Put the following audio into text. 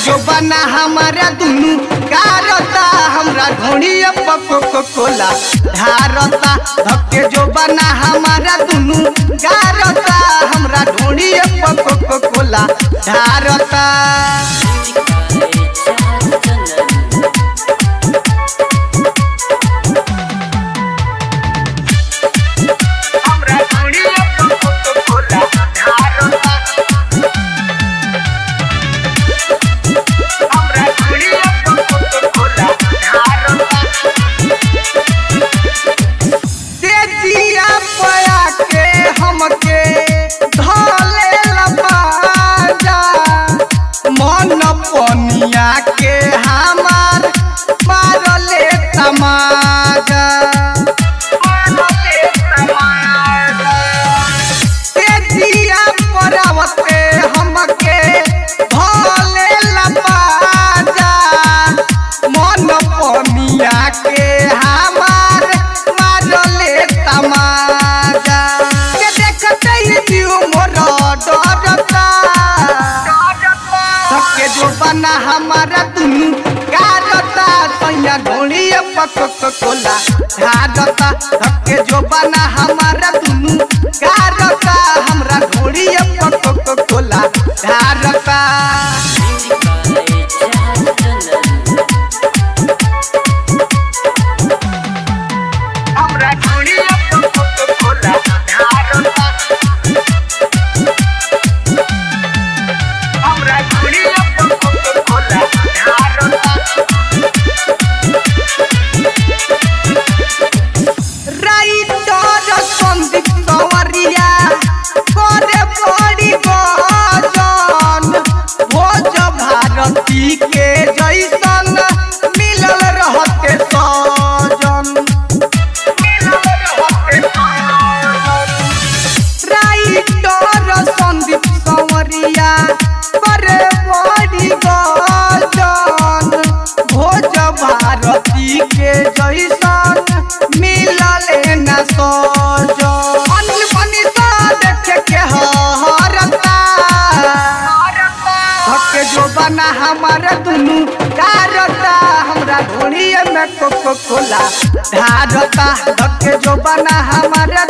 जो बना हमारा दुनू कारता हमरा ढोड़िया पको कोला धारता धक्के जो बना हमारा दुनू कारता हमरा ढोड़िया पको कोला धारता। पनिया के हमार मारले तमाजा तेजिया परावते हमके भले लबाजा मन पनिया के हमार मारले तमाजा के देखते ही जीव मोर डरता धक्के जो बना हमारा दुनू कारता सैया ढोड़िया पको कोला धारता धक्के जो बना हमारा दुनू कारता हमरा ढोड़िया पको कोला धारता। के जैसन मिलल रहते सजन राइटर संदीप संवरिया करे बड़ी गजन भोज भारती के जैसन मिलल न सजन अनिल मनीषा देखे के हरता धक्के जो बना हमारा दुनू कारता हमरा ढोड़िया में कोला धारता धक्के जो बना हमारा